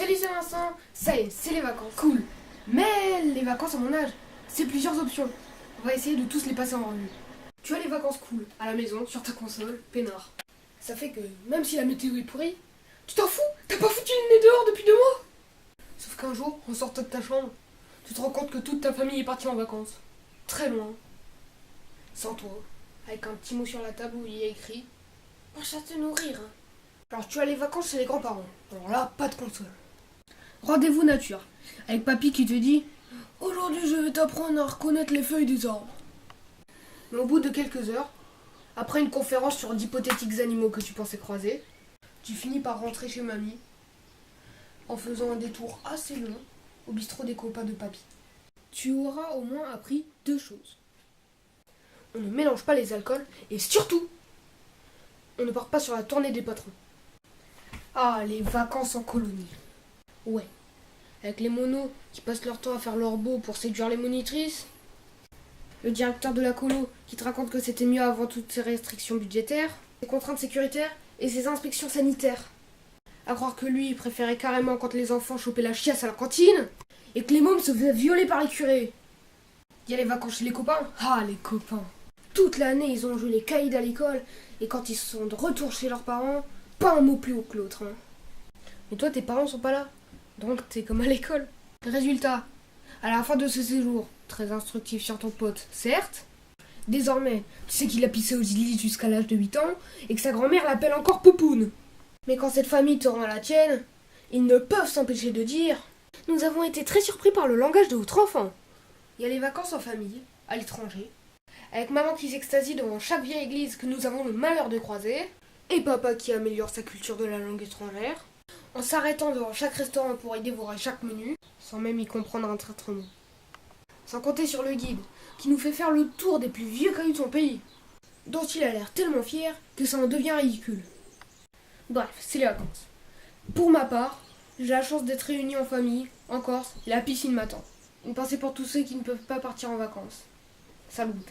Salut, c'est Vincent. Ça y est, c'est les vacances. Cool. Mais les vacances à mon âge, c'est plusieurs options. On va essayer de tous les passer en revue. Tu as les vacances cool, à la maison, sur ta console, peinard. Ça fait que, même si la météo est pourrie, tu t'en fous. T'as pas foutu le nez dehors depuis 2 mois. Sauf qu'un jour, en sortant de ta chambre, tu te rends compte que toute ta famille est partie en vacances. Très loin. Sans toi. Avec un petit mot sur la table où il y a écrit « Pense à te nourrir ». Alors tu as les vacances chez les grands-parents. Alors là, pas de console. Rendez-vous nature. Avec papy qui te dit « Aujourd'hui, je vais t'apprendre à reconnaître les feuilles des arbres ». Mais au bout de quelques heures, après une conférence sur d'hypothétiques animaux que tu pensais croiser, tu finis par rentrer chez mamie en faisant un détour assez long au bistrot des copains de papy. Tu auras au moins appris 2 choses. On ne mélange pas les alcools et surtout, on ne part pas sur la tournée des patrons. Ah, les vacances en colonie. Ouais, avec les monos qui passent leur temps à faire leur beau pour séduire les monitrices. Le directeur de la colo qui te raconte que c'était mieux avant toutes ces restrictions budgétaires, ses contraintes sécuritaires et ses inspections sanitaires. À croire que lui, il préférait carrément quand les enfants chopaient la chiasse à la cantine et que les mômes se faisaient violer par les curés. Il y a les vacances chez les copains. Ah, les copains. Toute l'année, ils ont joué les caïds à l'école et quand ils sont de retour chez leurs parents, pas un mot plus haut que l'autre. Hein. Mais toi, tes parents sont pas là. Donc, t'es comme à l'école. Résultat, à la fin de ce séjour, très instructif sur ton pote, certes, désormais, tu sais qu'il a pissé aux îles jusqu'à l'âge de 8 ans et que sa grand-mère l'appelle encore Poupoune. Mais quand cette famille te rend à la tienne, ils ne peuvent s'empêcher de dire « Nous avons été très surpris par le langage de votre enfant ». Il y a les vacances en famille, à l'étranger, avec maman qui s'extasie devant chaque vieille église que nous avons le malheur de croiser, et papa qui améliore sa culture de la langue étrangère, en s'arrêtant devant chaque restaurant pour y dévorer chaque menu, sans même y comprendre un traître mot. Sans compter sur le guide, qui nous fait faire le tour des plus vieux cailloux de son pays, dont il a l'air tellement fier que ça en devient ridicule. Bref, c'est les vacances. Pour ma part, j'ai la chance d'être réunis en famille, en Corse, et la piscine m'attend. Une pensée pour tous ceux qui ne peuvent pas partir en vacances. Salute.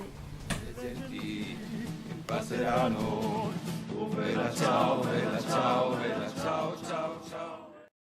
Passeranno, oh bella ciao, ciao, ciao.